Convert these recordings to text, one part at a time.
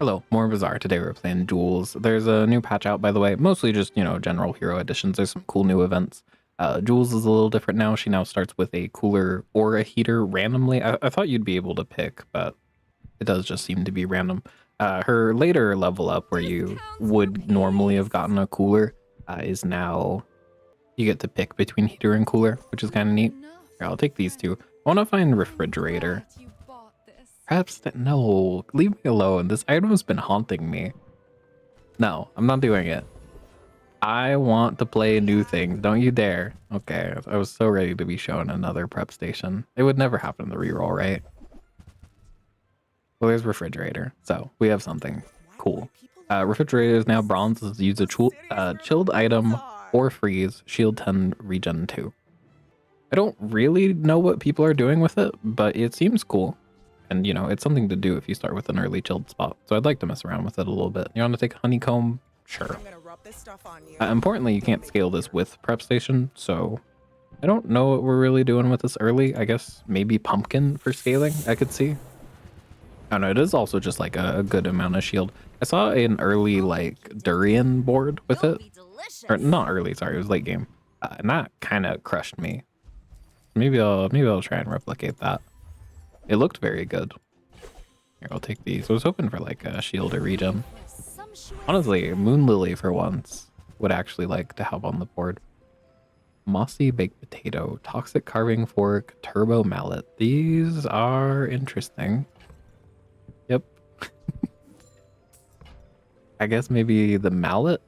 Hello, more Bazaar. Today we're playing Jules. There's a new patch out, by the way. Mostly just, general hero additions. There's some cool new events. Jules is a little different now. She now starts with a cooler or a heater randomly. I thought you'd be able to pick, but it does just seem to be random. Her later level up, where you would normally have gotten a cooler, is now you get to pick between heater and cooler, which is kind of neat. Here, I'll take these two. I want to find refrigerator. Perhaps that, no, leave me alone. This item has been haunting me. No, I'm not doing it. I want to play new things. Don't you dare. Okay, I was so ready to be shown another prep station. It would never happen in the reroll, right? Well, there's refrigerator. So we have something cool. Refrigerator is now bronze. Use a chilled item or freeze. Shield 10, regen 2. I don't really know what people are doing with it, but it seems cool. And, it's something to do if you start with an early chilled spot. So I'd like to mess around with it a little bit. You want to take honeycomb? Sure. Importantly, you can't scale this with prep station, so I don't know what we're really doing with this early. I guess maybe pumpkin for scaling, I could see. I don't know, it is also just like a good amount of shield. I saw an early like durian board with it. Or not early, sorry, it was late game. And that kind of crushed me. Maybe I'll try and replicate that. It looked very good. Here, I'll take these. I was hoping for like a shield or regen. Honestly, Moon Lily for once would actually like to have on the board. Mossy baked potato, toxic carving fork, turbo mallet. These are interesting. Yep. I guess maybe the mallet?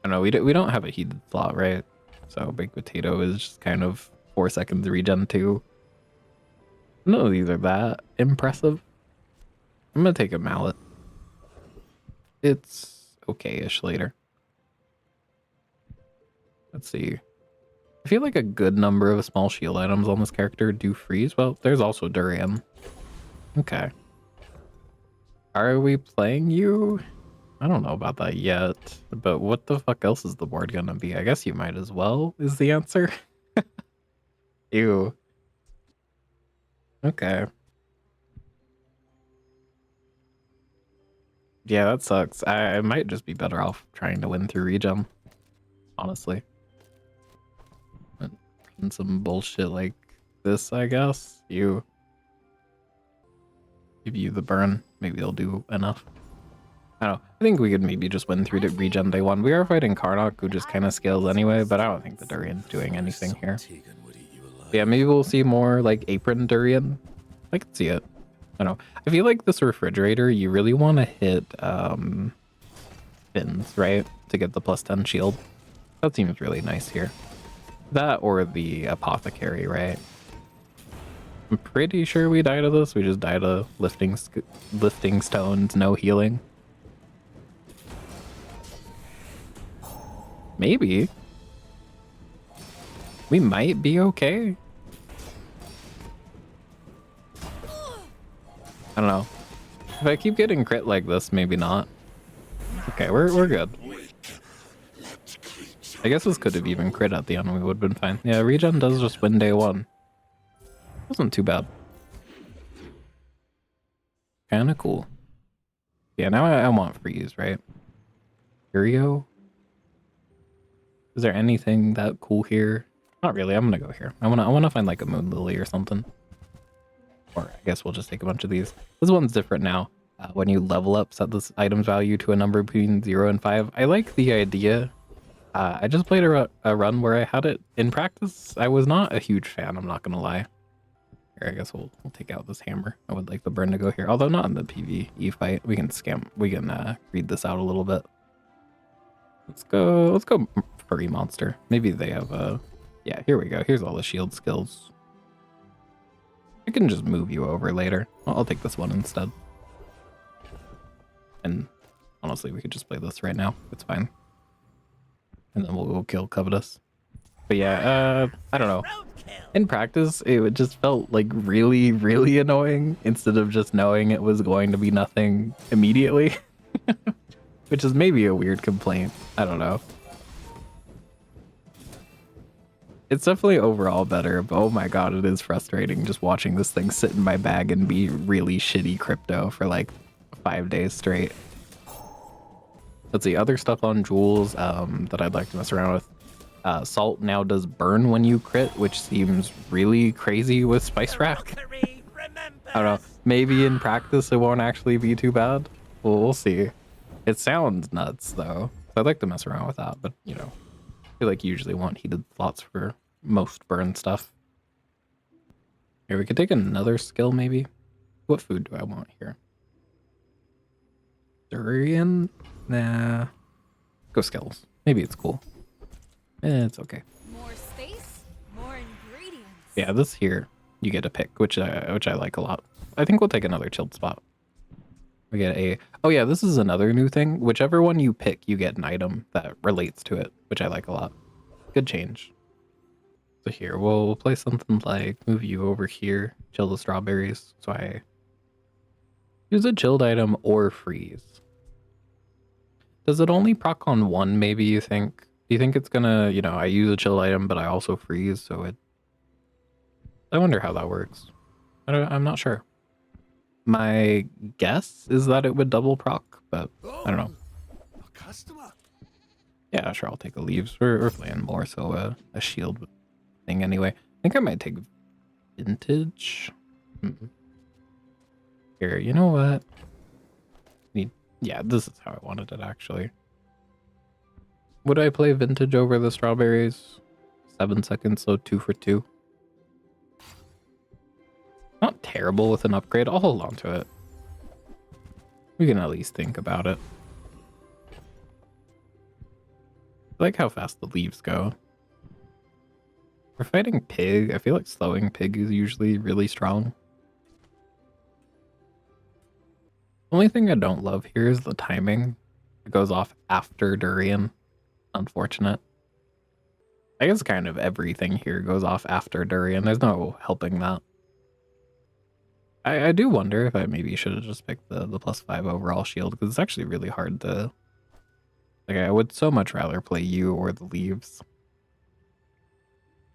I don't know, we don't have a heated slot, right? So baked potato is just kind of 4 seconds regen 2. None of these are that impressive. I'm gonna take a mallet. It's okay-ish later. Let's see. I feel like a good number of small shield items on this character do freeze. Well, there's also durian. Okay. Are we playing you? I don't know about that yet, but what the fuck else is the board gonna be? I guess you might as well, is the answer. Ew. Okay. Yeah, that sucks. I might just be better off trying to win through regen, honestly. And some bullshit like this, I guess. Give you the burn. Maybe it'll do enough. I don't know. I think we could maybe just win through to regen day 1. We are fighting Karnak, who just kind of scales anyway, but I don't think the Durian's doing anything here. Yeah, maybe we'll see more like apron Durian. I could see it. I don't know. I feel like this refrigerator, you really want to hit fins, right? To get the +10 shield. That seems really nice here. That or the apothecary, right? I'm pretty sure we died of this. We just died of lifting stones, no healing. Maybe. We might be okay. I don't know. If I keep getting crit like this, maybe not. Okay, we're good. I guess this could have even crit at the end. We would have been fine. Yeah, regen does just win day 1. Wasn't too bad. Kind of cool. Yeah, now I want freeze, right? Curio? Is there anything that cool here? Not really. I'm gonna go here. I wanna find like a moon lily or something. Or I guess we'll just take a bunch of these. This one's different now. When you level up, set this item's value to a number between 0 and 5. I like the idea. I just played a run where I had it in practice. I was not a huge fan, I'm not gonna lie. Here, I guess we'll take out this hammer. I would like the burn to go here, although not in the PvE fight. We can read this out a little bit. Let's go furry monster. Maybe they have yeah, here we go. Here's all the shield skills. I can just move you over later. I'll take this one instead. And honestly, we could just play this right now. It's fine. And then we'll go kill Covetous. But yeah, I don't know. In practice, it just felt like really, really annoying instead of just knowing it was going to be nothing immediately. Which is maybe a weird complaint. I don't know. It's definitely overall better, but oh my god, it is frustrating just watching this thing sit in my bag and be really shitty crypto for like 5 days straight. Let's see, other stuff on Jules that I'd like to mess around with. Salt now does burn when you crit, which seems really crazy with Spice Rack. I don't know. Maybe in practice it won't actually be too bad. Well, we'll see. It sounds nuts though. So I'd like to mess around with that, but you know, I feel like you usually want heated slots for most burn stuff. Here, we could take another skill maybe. What food do I want here? Durian? Nah. Go skills. Maybe it's cool. It's okay. More space, more ingredients. Yeah, this here you get to pick, which I like a lot. I think we'll take another chilled spot. We get a... Oh yeah, this is another new thing. Whichever one you pick, you get an item that relates to it, which I like a lot. Good change. So here, we'll play something like move you over here, chill the strawberries. So I use a chilled item or freeze. Does it only proc on one, maybe, you think? Do you think it's gonna, you know, I use a chill item, but I also freeze, so it... I wonder how that works. I'm not sure. My guess is that it would double proc, but I don't know. A customer. Yeah, sure, I'll take a leaves. We're playing more, so a shield thing anyway. I think I might take vintage. Here, you know what? Yeah, this is how I wanted it, actually. Would I play vintage over the strawberries? 7 seconds, so 2 for 2. Not terrible with an upgrade. I'll hold on to it. We can at least think about it. I like how fast the leaves go. For fighting Pig, I feel like slowing Pig is usually really strong. Only thing I don't love here is the timing. It goes off after Durian. Unfortunate. I guess kind of everything here goes off after Durian. There's no helping that. I do wonder if I maybe should have just picked the +5 overall shield, because it's actually really hard to... Like, I would so much rather play you or the leaves.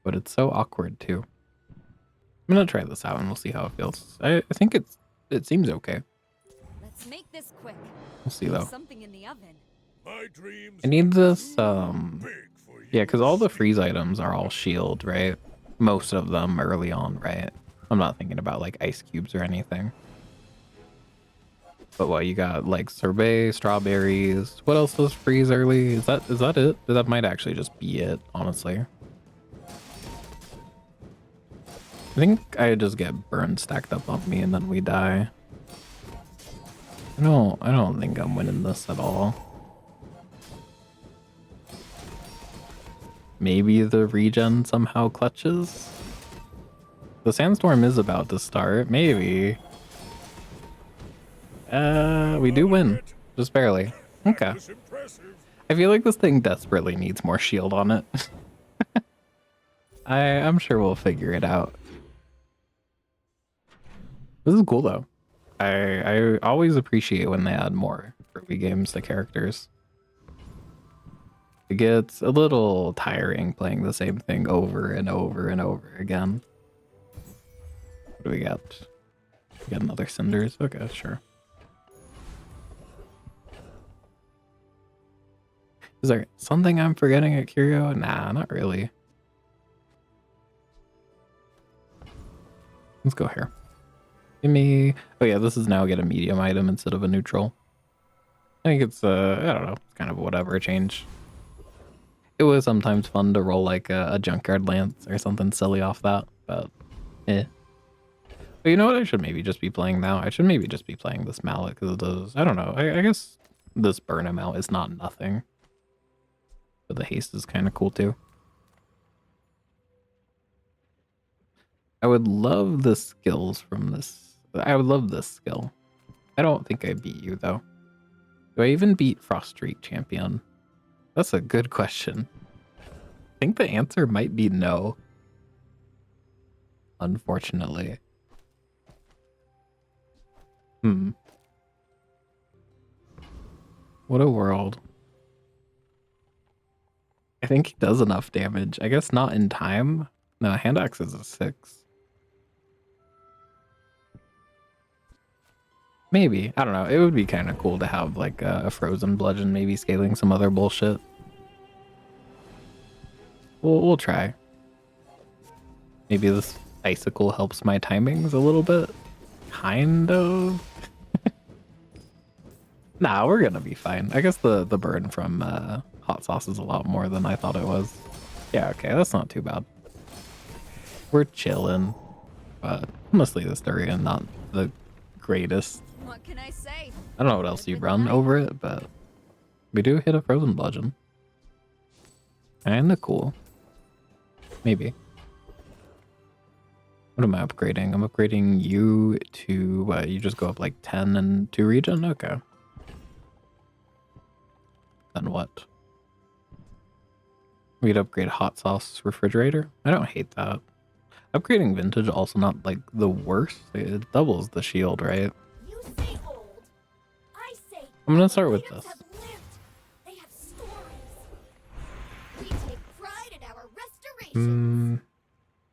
But it's so awkward, too. I'm gonna try this out and we'll see how it feels. I think it seems okay. Let's make this quick. We'll see, though. Something in the oven. My dreams I need this, big for you. yeah, because all the freeze items are all shield, right? Most of them early on, right? I'm not thinking about, like, ice cubes or anything. But what, you got, like, sorbet, strawberries. What else was freeze early? Is that it? That might actually just be it, honestly. I think I just get burned stacked up on me and then we die. I don't think I'm winning this at all. Maybe the regen somehow clutches. The sandstorm is about to start. Maybe. We do win. Just barely. Okay. I feel like this thing desperately needs more shield on it. I'm sure we'll figure it out. This is cool though. I always appreciate when they add more early games to characters. It gets a little tiring playing the same thing over and over and over again. What do we got? We got another cinders. Okay, sure. Is there something I'm forgetting at Curio? Nah, not really. Let's go here. Give me... Oh yeah, this is now get a medium item instead of a neutral. I think it's, I don't know, it's kind of whatever change. It was sometimes fun to roll like a junkyard lance or something silly off that, but eh. But you know what I should maybe just be playing now? I should maybe just be playing this mallet because it does... I don't know, I guess this burn amount is not nothing. But the haste is kind of cool too. I would love the skills from this. I would love this skill. I don't think I beat you though. Do I even beat Frost Streak Champion? That's a good question. I think the answer might be no. Unfortunately. What a world. I think he does enough damage. I guess not in time. No, hand axe is a 6. Maybe. I don't know. It would be kind of cool to have like a frozen bludgeon, maybe scaling some other bullshit. We'll try. Maybe this icicle helps my timings a little bit. Kind of. Nah, we're gonna be fine. I guess the burn from hot sauce is a lot more than I thought it was. Yeah, okay, that's not too bad. We're chilling, but honestly, this durian not the greatest. What can I say? I don't know what else you run over it, but we do hit a frozen bludgeon. Kinda cool. Maybe. What am I upgrading? I'm upgrading you to what? You just go up like 10 and 2 regen? Okay. Then what? We'd upgrade hot sauce refrigerator. I don't hate that. Upgrading vintage also not like the worst. It doubles the shield, right? You say old. I say I'm gonna start with items this. have lived. They have stories. We take pride in our restoration.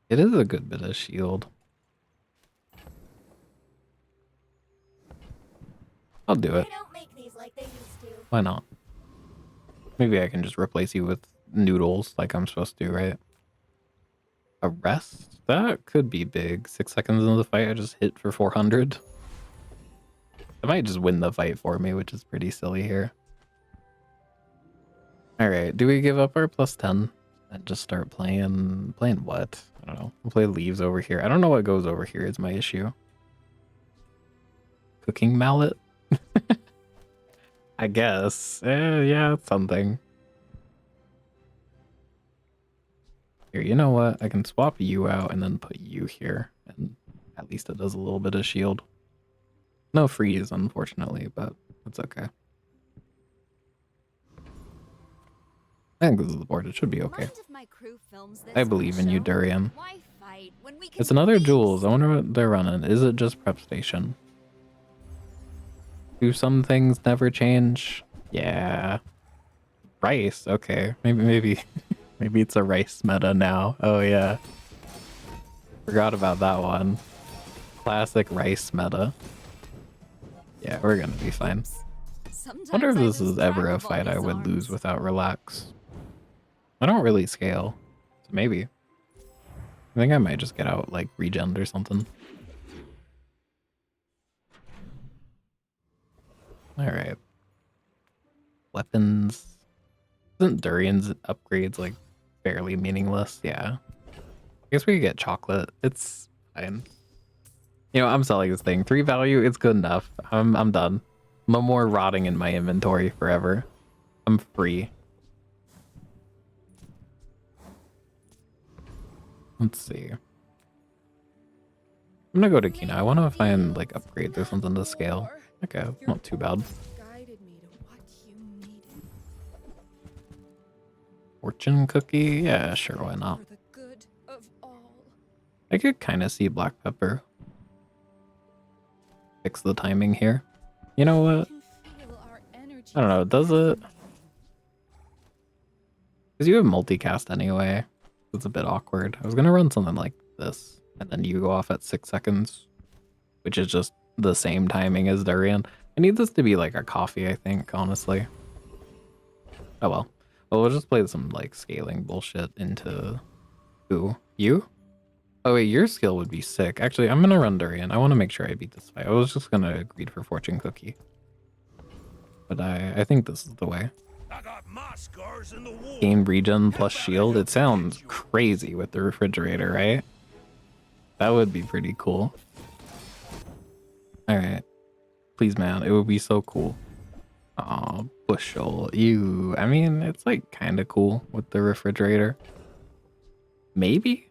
It is a good bit of shield. I'll do it. They don't make these like they used to. Why not? Maybe I can just replace you with noodles like I'm supposed to, right? A rest? That could be big. 6 seconds into the fight, I just hit for 400. It might just win the fight for me, which is pretty silly here. Alright, do we give up our plus 10 and just start playing what? I don't know. We'll play leaves over here. I don't know what goes over here is my issue. Cooking mallet? I guess. Yeah, it's something. Here, you know what? I can swap you out and then put you here. And at least it does a little bit of shield. No freeze, unfortunately, but it's okay. I think this is the board. It should be okay. Mind if my crew films this I believe in you, show? Durian. Why fight when we can It's another feast? Jules. I wonder what they're running. Is it just prep station? Do some things never change? Yeah. Rice, okay. Maybe maybe it's a rice meta now. Oh yeah. Forgot about that one. Classic rice meta. Yeah, we're gonna be fine. Sometimes Wonder if I this lose is ever track a of all fight I these would lose arms. without relax. I don't really scale. So maybe. I think I might just get out like regen or something. Alright. Weapons. Isn't Durian's upgrades like fairly meaningless? Yeah. I guess we could get chocolate. It's fine. You know, I'm selling this thing. 3 value, it's good enough. I'm done. No more rotting in my inventory forever. I'm free. Let's see. I'm gonna go to Kina. I want to find like upgrades or something to scale. Okay, not too bad. Guided me to what you needed Fortune cookie? Yeah, sure, why not? for the good of all. I could kind of see black pepper. Fix the timing here. You know what? Can feel our energy. I don't know, does it? Because you have multicast anyway. It's a bit awkward. I was gonna run something like this, and then you go off at 6 seconds, which is just the same timing as Durian. I need this to be like a coffee, I think, honestly. Oh well. Well, we'll just play some like scaling bullshit into... Who? You? Oh wait, your skill would be sick. Actually, I'm gonna run Durian. I want to make sure I beat this fight. I was just gonna agree for Fortune Cookie. But I think this is the way. I got my scars in the war. Gain regen plus shield. It sounds crazy with the refrigerator, right? That would be pretty cool. Alright. Please, man. It would be so cool. Aw, Bushel. Ew. I mean, it's like kind of cool with the refrigerator. Maybe?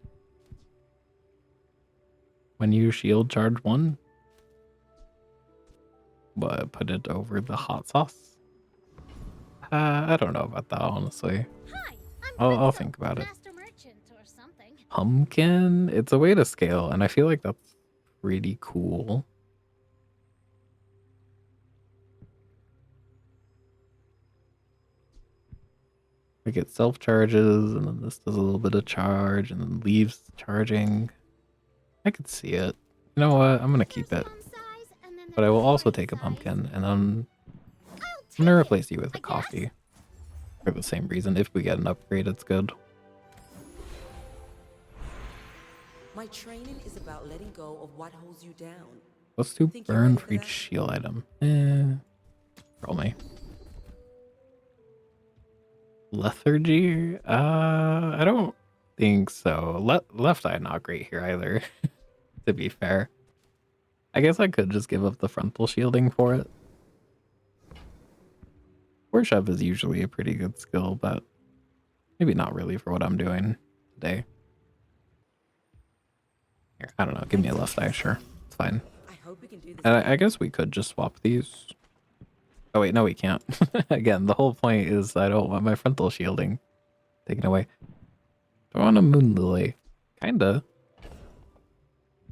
When you shield charge 1? But put it over the hot sauce? I don't know about that, honestly. Hi, I'll think about it. Master Merchant or something. Pumpkin? It's a way to scale, and I feel like that's pretty cool. We get self-charges, and then this does a little bit of charge, and then leaves charging. I could see it. You know what? I'm gonna keep it. Size, and then but I will also take a pumpkin, and then I'm gonna replace you with a coffee for the same reason. If we get an upgrade, it's good. My training is about letting go of what holds you down. Let's do Think you're burn ready for for each that? shield item. Roll me. Lethargy? I don't think so. Left eye not great here either, to be fair. I guess I could just give up the frontal shielding for it. Worship is usually a pretty good skill, but maybe not really for what I'm doing today. Here, I don't know. Give me a left eye, sure. It's fine. I hope we can do this. And I guess we could just swap these. Oh wait, no we can't. Again, the whole point is I don't want my frontal shielding taken away. Do I want a moon lily? Kinda.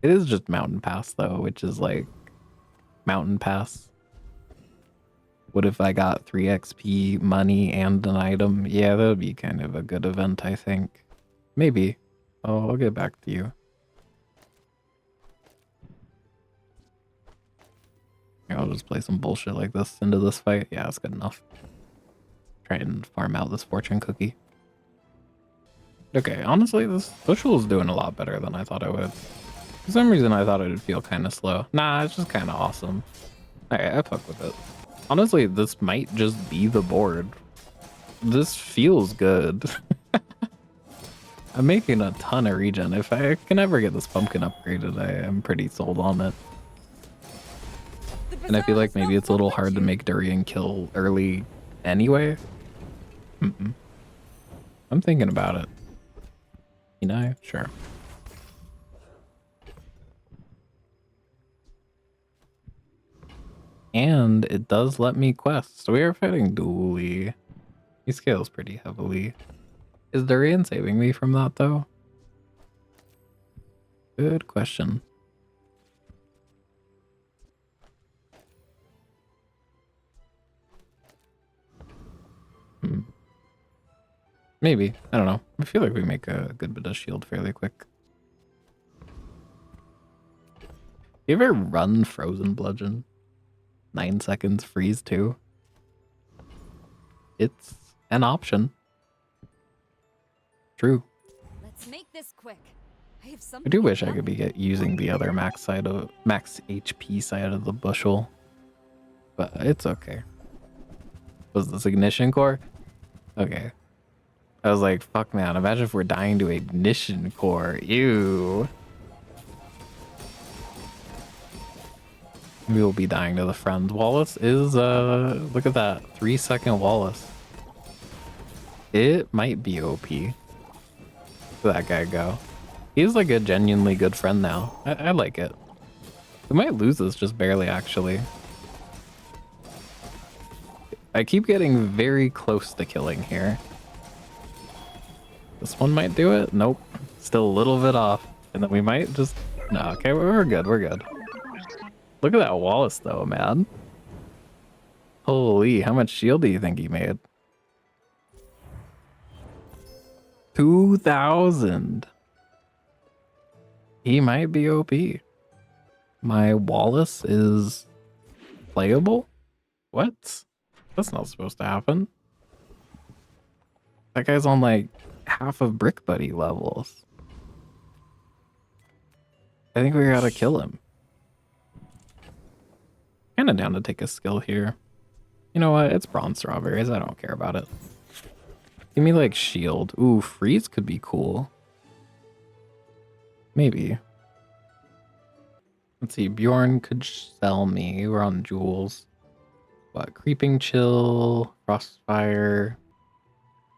It is just mountain pass though, which is like mountain pass. What if I got 3 XP, money, and an item? Yeah, that would be kind of a good event, I think. Maybe. Oh, I'll get back to you. Here, I'll just play some bullshit like this into this fight. Yeah, that's good enough. Try and farm out this fortune cookie. Okay, honestly, this Bushel is doing a lot better than I thought it would. For some reason, I thought it would feel kind of slow. Nah, it's just kind of awesome. Alright, I fuck with it. Honestly, this might just be the board. This feels good. I'm making a ton of regen. If I can ever get this pumpkin upgraded, I am pretty sold on it. And I feel like maybe it's a little hard to make Durian kill early anyway. I'm thinking about it. You know, sure. And it does let me quest. So we are fighting Dooley. He scales pretty heavily. Is Durian saving me from that though? Good question. Maybe. I don't know. I feel like we make a good bit of shield fairly quick. You ever run Frozen Bludgeon? 9 seconds freeze too? It's an option. True. Let's make this quick. I have I something. do wish I could be using the other max HP side of the bushel. But it's okay. Was this ignition core? Okay. I was like, fuck man, imagine if we're dying to ignition core. Ew. We will be dying to the friend. Wallace is look at that. 3-second Wallace. It might be OP. Let that guy go. He's like a genuinely good friend now. I like it. We might lose this just barely actually. I keep getting very close to killing here. This one might do it. Nope. Still a little bit off. And then we might just... No, okay, we're good. We're good. Look at that Wallace though, man. Holy, how much shield do you think he made? 2,000. He might be OP. My Wallace is playable? What? That's not supposed to happen. That guy's on like half of Brick Buddy levels. I think we gotta kill him. Kinda down to take a skill here. You know what? It's bronze strawberries. I don't care about it. Give me like shield. Ooh, freeze could be cool. Maybe. Let's see. Bjorn could sell me. We're on Jules. What? Creeping chill, frostfire.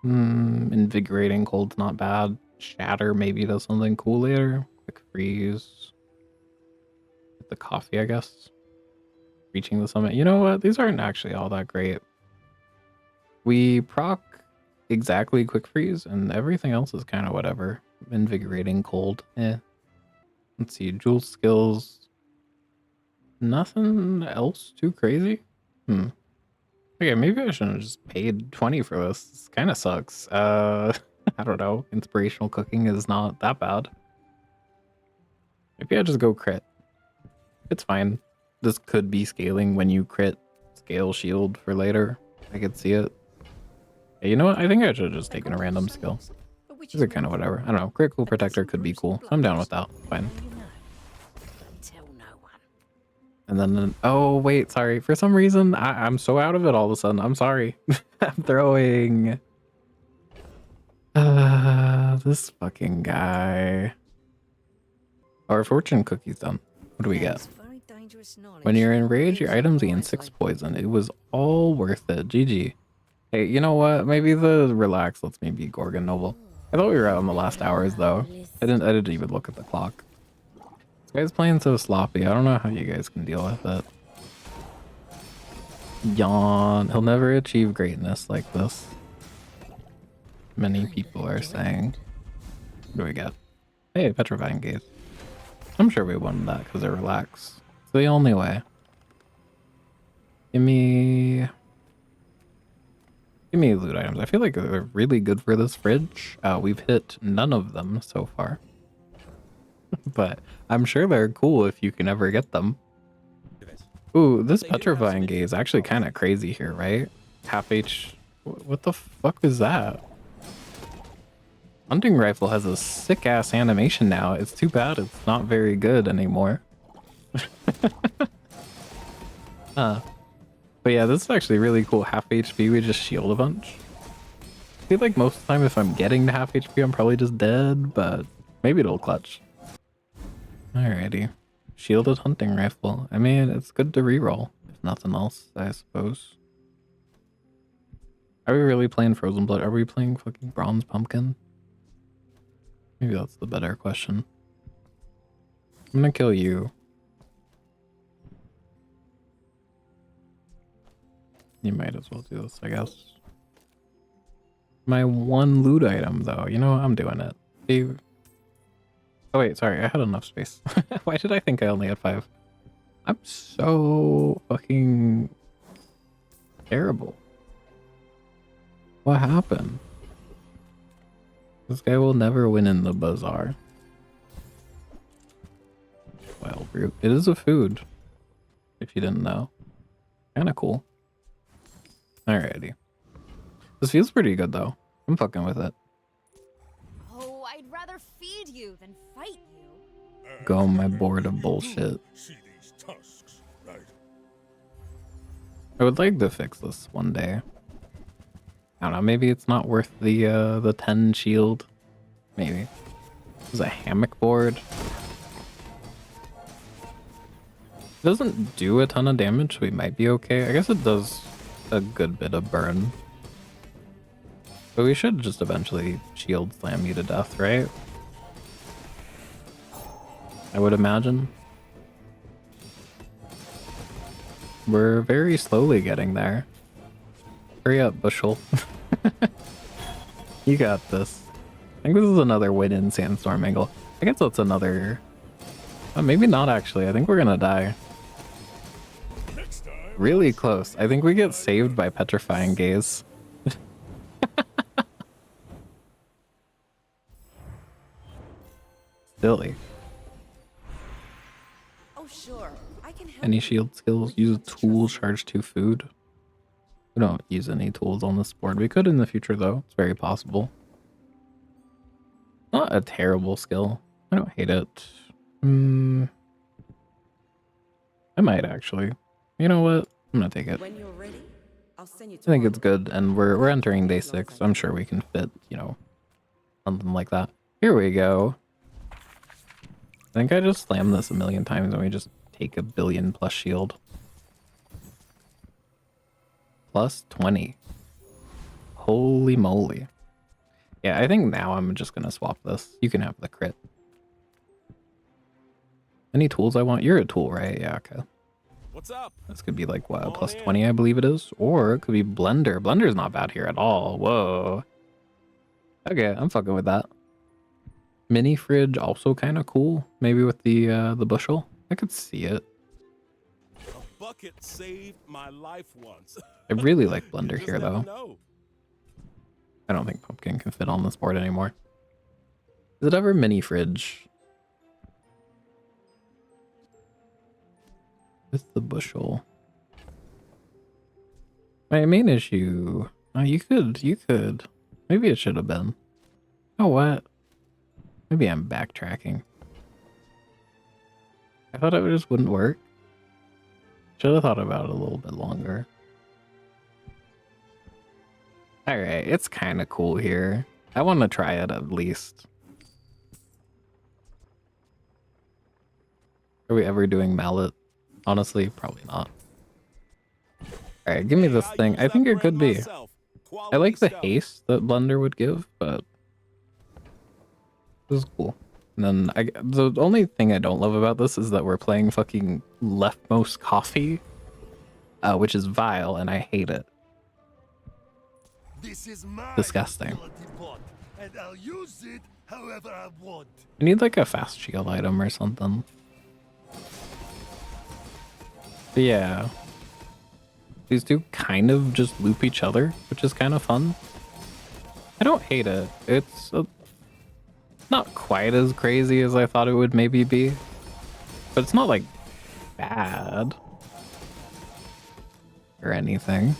Invigorating cold's not bad. Shatter maybe does something cool later. Quick freeze. The coffee, I guess. Reaching the summit. You know what? These aren't actually all that great. We proc exactly quick freeze, and everything else is kind of whatever. Invigorating cold. Let's see. Jules skills. Nothing else too crazy. Okay, maybe I shouldn't have just paid 20 for this. This kind of sucks. I don't know. Inspirational cooking is not that bad. Maybe I just go crit. It's fine. this could be scaling when you crit scale shield for later. I could see it. Hey, you know what? I think I should have just taken a random skill. These are kind of whatever. I don't know. Critical protector could be cool. I'm down with that. Fine. And then, oh wait, sorry. For some reason, I'm so out of it all of a sudden. I'm sorry. I'm throwing this fucking guy. Our fortune cookie's done. What do we get? When you're enraged, your items gain 6 poison. It was all worth it. GG. Hey, you know what? Maybe the relax lets me be Gorgon Noble. I thought we were out on the last hours though. I didn't even look at the clock. This guy's playing so sloppy. I don't know how you guys can deal with it. Yawn. He'll never achieve greatness like this. Many people are saying. What do we get? Hey, Petrifying Gaze. I'm sure we won that because they're relaxed. It's the only way. Give me loot items. I feel like they're really good for this fridge. We've hit none of them so far. But I'm sure they're cool if you can ever get them. Ooh, this Petrifying Gaze is actually kind of crazy here, right? Half H... What the fuck is that? Hunting rifle has a sick-ass animation now. It's too bad it's not very good anymore. But yeah, this is actually really cool. Half HP, we just shield a bunch. I feel like most of the time if I'm getting to half HP, I'm probably just dead, but maybe it'll clutch. Alrighty. Shielded hunting rifle. I mean, it's good to reroll, if nothing else, I suppose. Are we really playing Frozen Blood? Are we playing fucking Bronze Pumpkin? Maybe that's the better question. I'm gonna kill you. You might as well do this, I guess. My one loot item, though. You know what? I'm doing it. Save. Oh, wait. Sorry. I had enough space. Why did I think I only had 5? I'm so fucking terrible. What happened? This guy will never win in the Bazaar. Wild Brute. It is a food. If you didn't know. Kinda cool. Alrighty. This feels pretty good though. I'm fucking with it. Oh, I'd rather feed you than fight you. Go on my board of bullshit. See these tusks, right? I would like to fix this one day. I don't know, maybe it's not worth the 10 shield. Maybe. There's a hammock board. It doesn't do a ton of damage, so we might be okay. I guess it does a good bit of burn. But we should just eventually shield slam you to death, right? I would imagine. We're very slowly getting there. Hurry up, Bushel. You got this. I think this is another win in Sandstorm angle. I guess that's another... maybe not actually. I think we're gonna die. Really close. I think we get saved by Petrifying Gaze. Silly. Oh, sure. I can help. Any shield skills? Use a tool, charge 2 food. We don't use any tools on this board. We could in the future though. It's very possible. Not a terrible skill. I don't hate it. I might actually. You know what? I'm gonna take it. When you're ready, I'll send you I think it's good, and we're entering day 6. I'm sure we can fit, you know, something like that. Here we go. I think I just slammed this a million times and we just take a billion plus shield. Plus 20. Holy moly. Yeah, I think now I'm just gonna swap this. You can have the crit. Any tools I want? You're a tool, right? Yeah, okay. What's up? This could be like, what, plus 20, I believe it is? Or it could be Blender. Blender's not bad here at all. Whoa. Okay, I'm fucking with that. Mini fridge, also kind of cool. Maybe with the bushel. I could see it. A bucket saved my life once. I really like You Blender just here, never though. know. I don't think Pumpkin can fit on this board anymore. Is it ever mini fridge? with the bushel. My main issue. Oh, you could. Maybe it should have been. Oh, what? Maybe I'm backtracking. I thought it just wouldn't work. Should have thought about it a little bit longer. Alright, it's kind of cool here. I want to try it at least. Are we ever doing mallet? Honestly, probably not. Alright, give me this thing. I think it could be. I like the haste that Blender would give, but this is cool. And then the only thing I don't love about this is that we're playing fucking leftmost coffee, which is vile, and I hate it. This is my Disgusting. ability bot, and I'll use it however I want. I need like a fast shield item or something. But yeah. These two kind of just loop each other, which is kind of fun. I don't hate it. It's not quite as crazy as I thought it would maybe be. But it's not like bad or anything.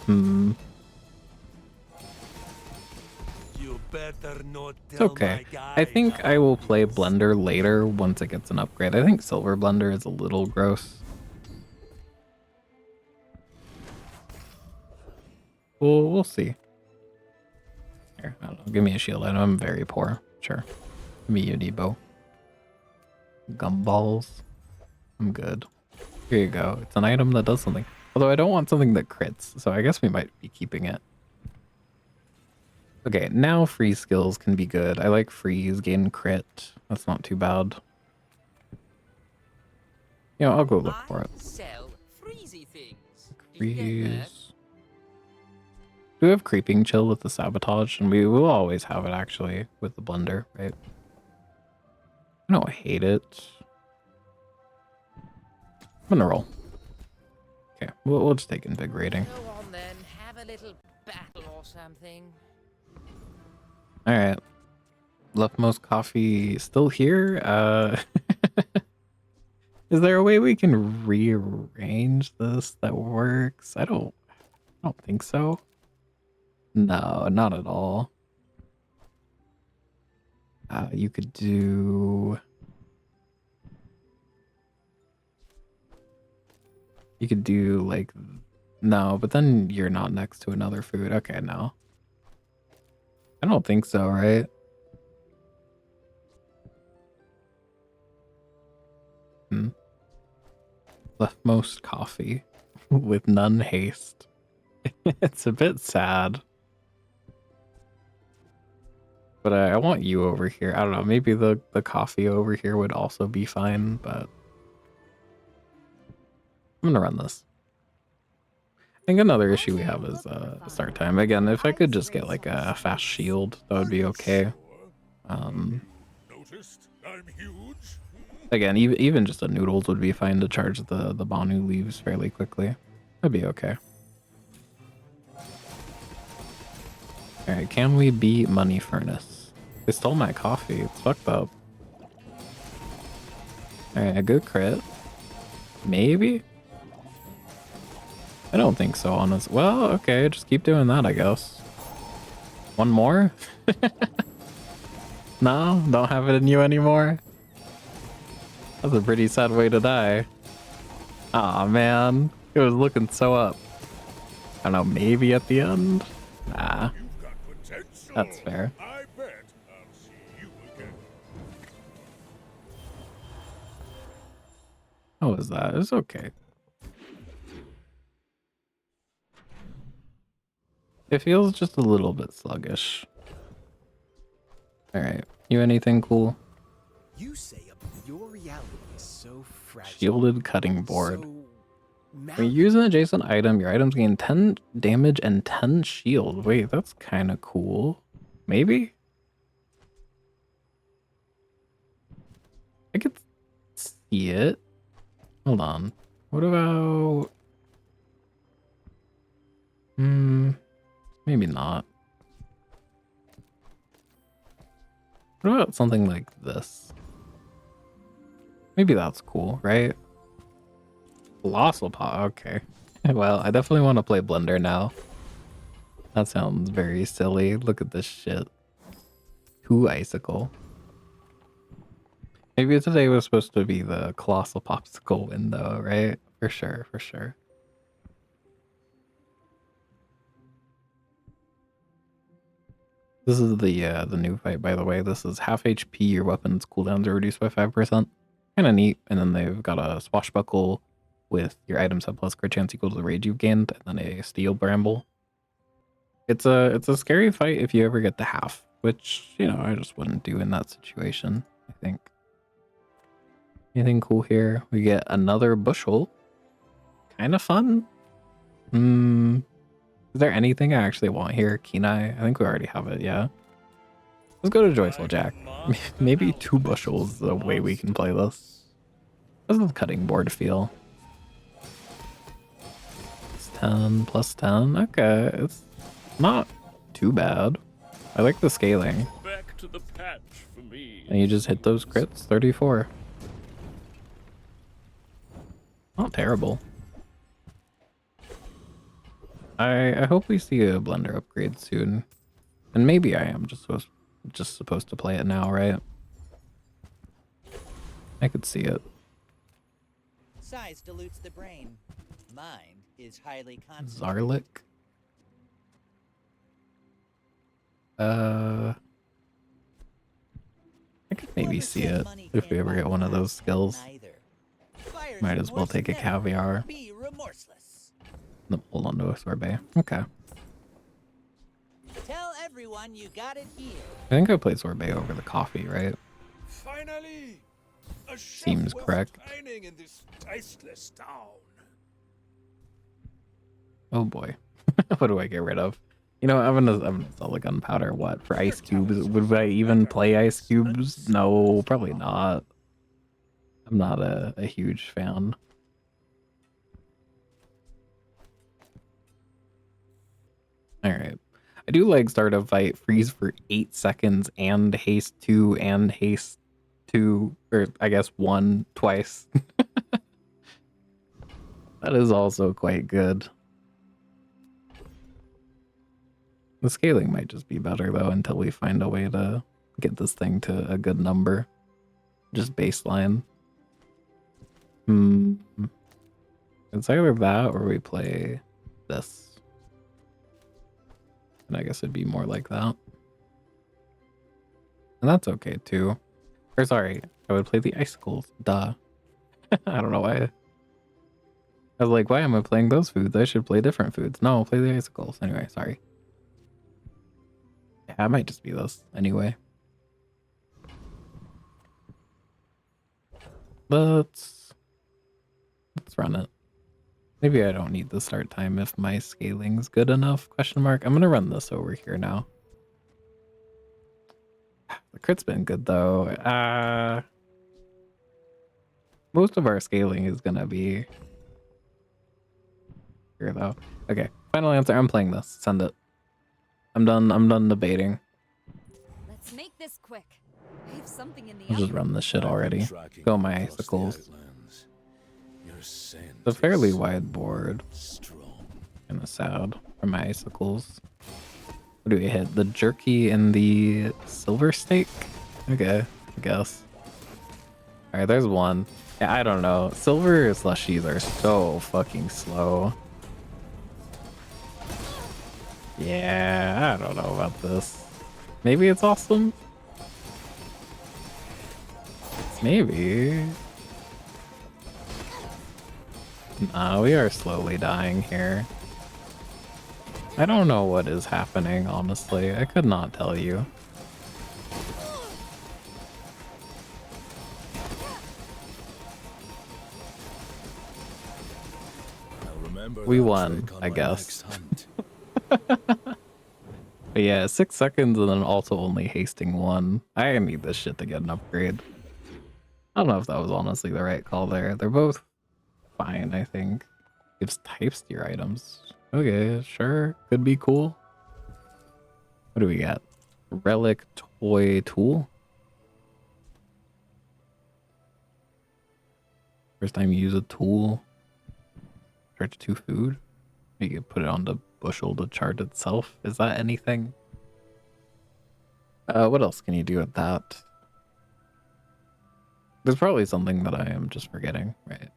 You better not It's tell okay. my guy I think how I will it play is. Blender later once it gets an upgrade. I think Silver Blender is a little gross. We'll see. Here, I don't know. Give me a shield item. I'm very poor. Sure. Give me a Debo. Gumballs. I'm good. Here you go. It's an item that does something. Although I don't want something that crits, so I guess we might be keeping it. Okay, now freeze skills can be good. I like freeze, gain crit. That's not too bad. You know, I'll go look for it. Sell freezy things. Do you get that? Freeze. Do we have creeping chill with the sabotage? And we will always have it actually with the blender, right? I don't hate it. I'm gonna roll. Okay, we'll just take invigorating. Go on then, have a little battle or something. All right. Leftmost coffee still here. Is there a way we can rearrange this that works? I don't think so. No, not at all. You could do. You could do like, no, but then you're not next to another food. Okay, no. I don't think so, right? Leftmost coffee with none haste. It's a bit sad. But I want you over here. I don't know, maybe the coffee over here would also be fine, but I'm gonna run this. I think another issue we have is start time. Again, if I could just get like a fast shield, that would be okay. Noticed I'm huge. Again, even just a noodles would be fine to charge the Banu leaves fairly quickly. That'd be okay. Alright, can we beat Money Furnace? They stole my coffee. It's fucked up. Alright, a good crit. Maybe? I don't think so, honestly. Well, okay, just keep doing that, I guess. One more? No? Don't have it in you anymore? That's a pretty sad way to die. Aw, man. It was looking so up. I don't know, maybe at the end? Nah, You've got potential. that's fair. I bet I'll see you again. How was that? It's okay. It feels just a little bit sluggish. Alright, you anything cool? You say your reality is so fragile. Shielded cutting board. So When you use an adjacent item, your items gain 10 damage and 10 shield. Wait, that's kind of cool. Maybe? I could see it. Hold on. What about... maybe not. What about something like this? Maybe that's cool, right? Colossal pot. Okay. Well, I definitely want to play Blender now. That sounds very silly. Look at this shit. 2 icicle. Maybe today was supposed to be the colossal popsicle window, right? For sure, for sure. This is the new fight, by the way. This is half HP. Your weapons cooldowns are reduced by 5%. Kind of neat. And then they've got a swashbuckle with your items have plus crit chance equal to the rage you've gained, and then a steel bramble. It's a scary fight if you ever get the half, which, you know, I just wouldn't do in that situation, I think. Anything cool here? We get another Bushel. Kind of fun. Is there anything I actually want here? Kenai? I think we already have it, yeah. Let's go to Joyful Jack. Maybe 2 bushels is the way we can play this. How does the cutting board feel? It's 10 plus 10. Okay, it's not too bad. I like the scaling. Back to the patch for me. And you just hit those crits, 34. Not terrible. I hope we see a Blender upgrade soon. And maybe I am just supposed to play it now, right? I could see it. Size dilutes the brain. Mind is highly concentrated. Zarlik. I could maybe see it if we ever get one of those skills. Might as well take a caviar. Be remorseless. No, hold on to a sorbet. Okay. Tell everyone you got it here. I think I played sorbet over the coffee, right? Finally, a chef Seems worth correct. training in this tasteless town. Oh boy. What do I get rid of? You know, I'm gonna sell the gunpowder. What, for ice cubes? Would I even play ice cubes? No, probably not. I'm not a huge fan. Alright. I do like start a fight, freeze for 8 seconds, and haste 2, and haste 2, or I guess 1 twice. That is also quite good. The scaling might just be better though until we find a way to get this thing to a good number. Just baseline. It's either that or we play this. And I guess it'd be more like that. And that's okay too. Or sorry, I would play the icicles. Duh. I don't know why. I was like, why am I playing those foods? I should play different foods. No, play the icicles. Anyway, sorry. Yeah, I might just be this anyway. Let's run it. Maybe I don't need the start time if my scaling's good enough, question mark. I'm gonna run this over here now. The crit's been good though. Most of our scaling is gonna be here though. Okay, final answer. I'm playing this. Send it. I'm done debating. Let's make this quick. I have something in the I'll just oven. run this shit already. Go my icicles. Your scent It's a fairly is wide board. strong. Kind of sad for my icicles. What do we hit? The jerky and the silver steak? Okay, I guess. Alright, there's one. Yeah, I don't know. Silver slushies are so fucking slow. Yeah, I don't know about this. Maybe it's awesome? Maybe. Nah, we are slowly dying here. I don't know what is happening, honestly. I could not tell you. I'll remember We that won, trick on I my guess. next hunt. But yeah, 6 seconds and then also only hasting 1. I need this shit to get an upgrade. I don't know if that was honestly the right call there. They're both fine, I think. Gives types to your items. Okay, sure. Could be cool. What do we got? Relic toy tool? First time you use a tool, charge 2 food. You can put it on the bushel to charge itself. Is that anything? What else can you do with that? There's probably something that I am just forgetting, right?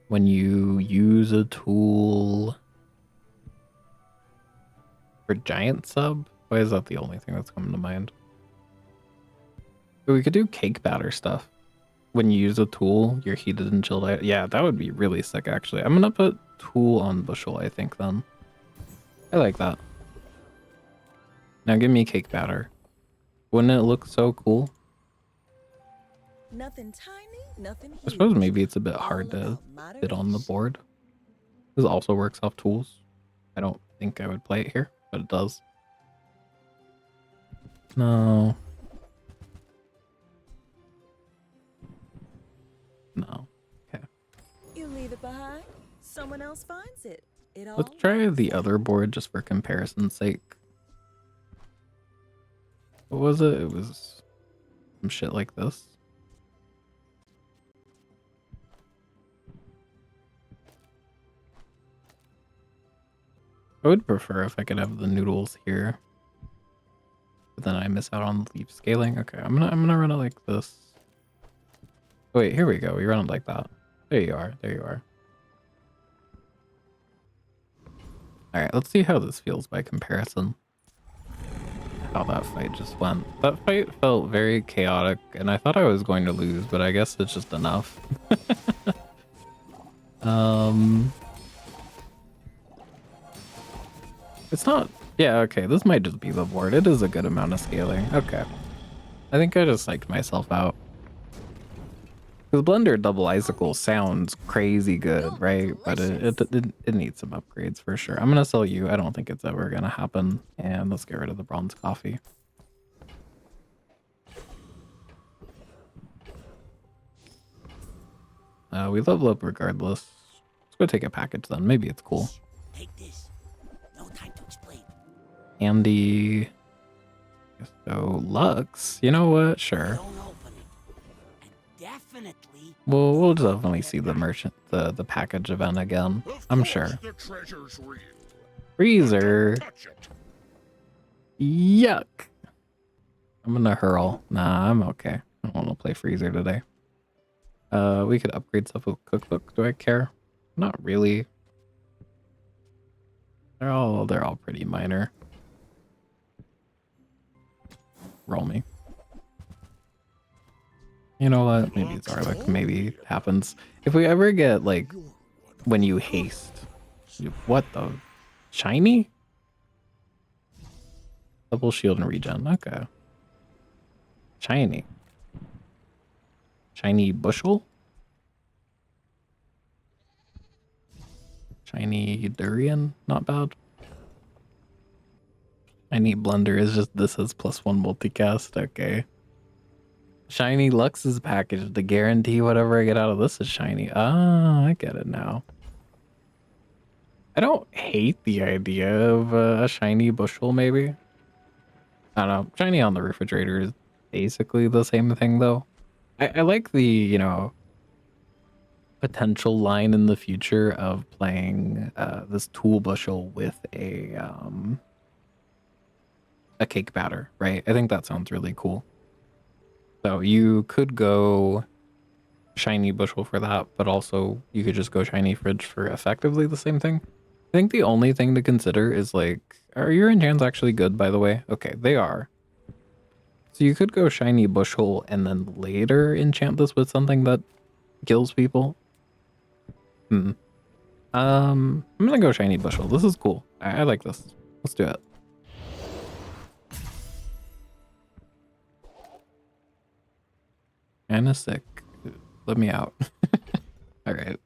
When you use a tool for giant sub, why is that the only thing that's coming to mind? But we could do cake batter stuff. When you use a tool, you're heated and chilled. Yeah, that would be really sick, actually. I'm gonna put tool on Bushel, I think, then. I like that. Now give me cake batter. Wouldn't it look so cool? Nothing tiny, nothing huge. I suppose maybe it's a bit hard to fit on the board. This also works off tools. I don't think I would play it here, but it does. No. No. Okay. You leave it behind, someone else finds it. Let's try the other board just for comparison's sake. What was it? It was some shit like this. I would prefer if I could have the noodles here, but then I miss out on leaf scaling. Okay, I'm gonna run it like this. Oh, wait, here we go. We run it like that. There you are. There you are. All right, let's see how this feels by comparison. How that fight just went. That fight felt very chaotic, and I thought I was going to lose, but I guess it's just enough. It's not... Yeah, okay, this might just be the board. It is a good amount of scaling. Okay. I think I just psyched myself out. Because Blender Double Icicle sounds crazy good, right? But it needs some upgrades for sure. I'm going to sell you. I don't think it's ever going to happen. And let's get rid of the bronze coffee. We level up regardless. Let's go take a package then. Maybe it's cool. Take this. No time to explain. Andy. So Lux. You know what? Sure. Don't open it. And definitely. Well, we'll definitely see the merchant, the package event again. I'm sure. The treasure's real. Freezer. Touch it. Yuck. I'm gonna hurl. Nah, I'm okay. I don't want to play Freezer today. We could upgrade stuff with cookbook. Do I care? Not really. They're all pretty minor. Roll me. You know what? Maybe it's Arlic. Maybe it happens. If we ever get like when you haste. What the? Shiny? Double shield and regen. Okay. Shiny. Shiny Bushel? Shiny Durian? Not bad. Shiny Blender is just this is +1 multicast. Okay. Shiny Lux's package to guarantee whatever I get out of this is shiny. Ah, I get it now. I don't hate the idea of a shiny Bushel, maybe. I don't know. Shiny on the refrigerator is basically the same thing, though. I like the, you know, potential line in the future of playing this tool Bushel with a cake batter, right? I think that sounds really cool. So you could go shiny Bushel for that, but also you could just go shiny fridge for effectively the same thing. I think the only thing to consider is like, are your enchants actually good, by the way? Okay, they are. So you could go shiny Bushel and then later enchant this with something that kills people. I'm gonna go shiny Bushel. This is cool. I like this. Let's do it. Kinda sick. Let me out. All right.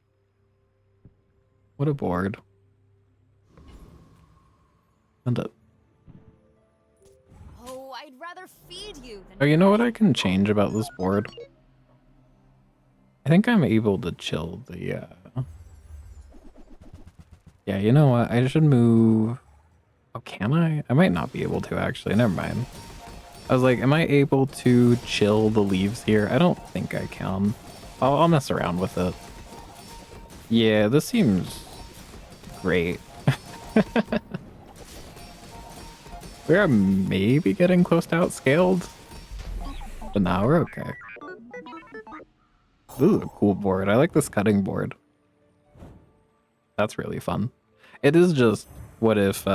What a board. And it. Oh, I'd rather feed you than Oh, you know what I can change about this board? I think I'm able to chill the, Yeah, you know what? I should move... Oh, can I? I might not be able to, actually. Never mind. I was like, am I able to chill the leaves here? I don't think I can. I'll mess around with it. Yeah, this seems great. We are maybe getting close to outscaled, but now we're okay. This is a cool board. I like this cutting board. That's really fun. It is just, what if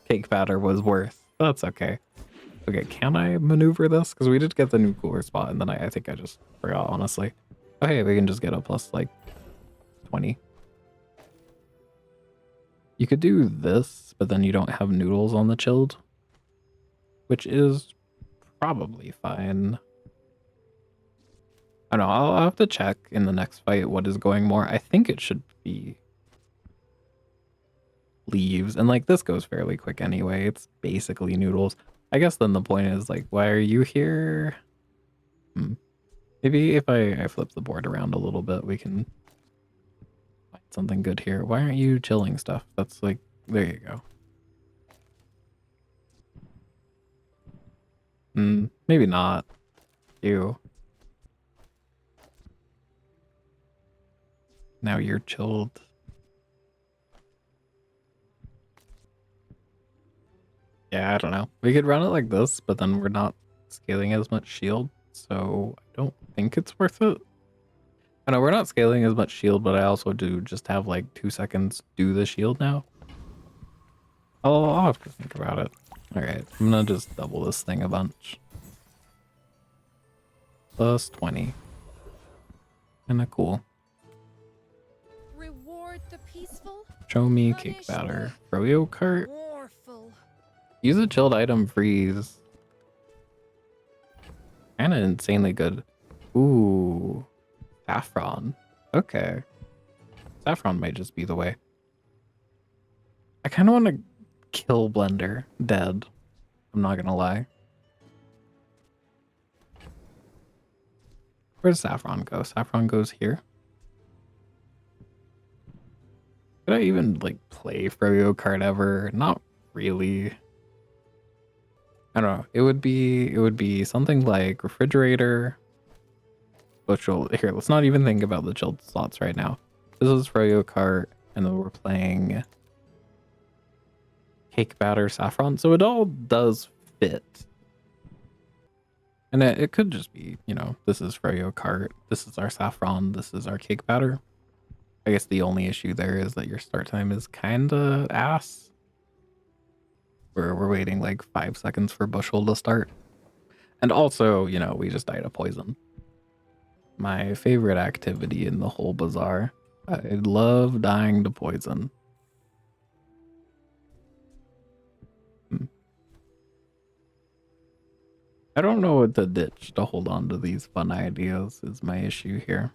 cake batter was worse? That's okay. Okay, can I maneuver this? Because we did get the new cooler spot, and then I think I just forgot, honestly. Oh, hey, we can just get a plus, like, 20. You could do this, but then you don't have noodles on the chilled, which is probably fine. I don't know, I'll have to check in the next fight what is going more. I think it should be leaves, and like this goes fairly quick anyway. It's basically noodles. I guess then the point is like, why are you here? Maybe if I flip the board around a little bit, we can find something good here. Why aren't you chilling stuff? That's like, there you go. Maybe not. You. Now you're chilled. Yeah, I don't know. We could run it like this, but then we're not scaling as much shield, so I don't think it's worth it. I know we're not scaling as much shield, but I also do just have like 2 seconds do the shield now. I'll have to think about it. Alright, I'm gonna just double this thing a bunch. Plus 20. Kinda cool. Reward the peaceful. Show me cake batter. Froyo cart. Warful. Use a chilled item freeze. Kinda insanely good. Ooh. Saffron. Okay. Saffron might just be the way. I kinda wanna kill Blender dead. I'm not gonna lie. Where does Saffron go? Saffron goes here. Could I even like play Froyo card ever? Not really. I don't know. It would be something like refrigerator. Bushel. Here, let's not even think about the chilled slots right now. This is Froyo cart, and then we're playing cake batter saffron. So it all does fit. And it could just be, you know, this is Froyo cart, this is our saffron, this is our cake batter. I guess the only issue there is that your start time is kinda ass. We're waiting like 5 seconds for Bushel to start. And also, you know, we just died of poison. My favorite activity in the whole bazaar. I love dying to poison. I don't know what to ditch to hold on to these fun ideas is my issue here.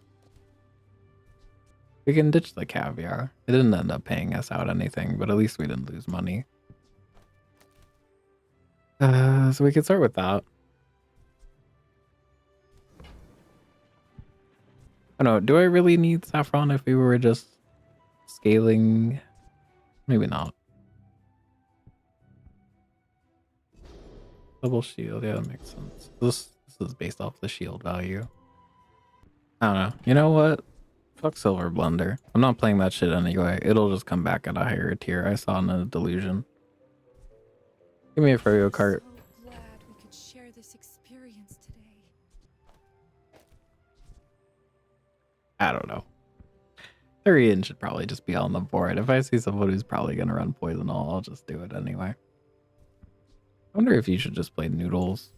We can ditch the caviar. It didn't end up paying us out anything, but at least we didn't lose money. So we can start with that. I don't know, do I really need saffron if we were just scaling? Maybe not. Double shield, yeah, that makes sense. This is based off the shield value. I don't know. You know what? Fuck Silver Blender. I'm not playing that shit anyway. It'll just come back at a higher tier. I saw in a delusion. Give me a Froyo cart. So glad we could share this experience today. I don't know. Thurian should probably just be on the board. If I see someone who's probably gonna run poison, I'll just do it anyway. I wonder if you should just play noodles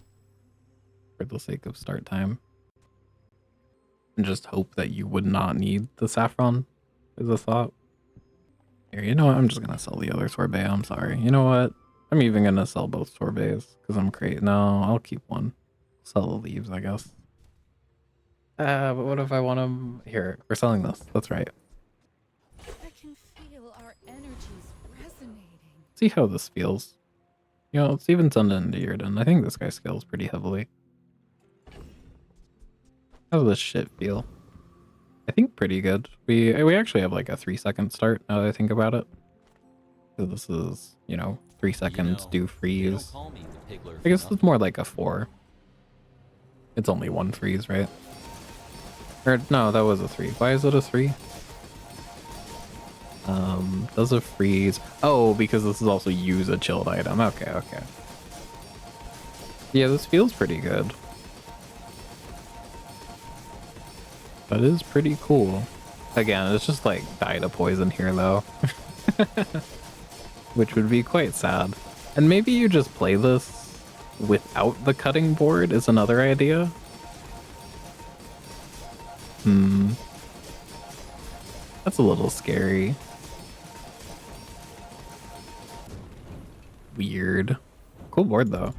for the sake of start time. And just hope that you would not need the saffron, is a thought. Here, you know what? I'm just gonna sell the other sorbet. I'm sorry. You know what? I'm even gonna sell both sorbets because I'm crazy. No, I'll keep one. Sell the leaves, I guess. But what if I want them? Here, we're selling this. That's right. I can feel our energies resonating. See how this feels. You know, let's even send it into Yurden. I think this guy scales pretty heavily. How does this shit feel? I think pretty good. We actually have like a 3-second start now that I think about it. So this is, you know, 3 seconds, do They freeze. don't call me the Pigler I for guess nothing. it's more like a 4. It's only 1 freeze, right? Or no, that was a 3. Why is it a 3? Does a freeze. Oh, because this is also use a chilled item. Okay, okay. Yeah, this feels pretty good. That is pretty cool. Again, it's just like die to poison here though. Which would be quite sad. And maybe you just play this without the cutting board is another idea. That's a little scary. Weird. Cool board though.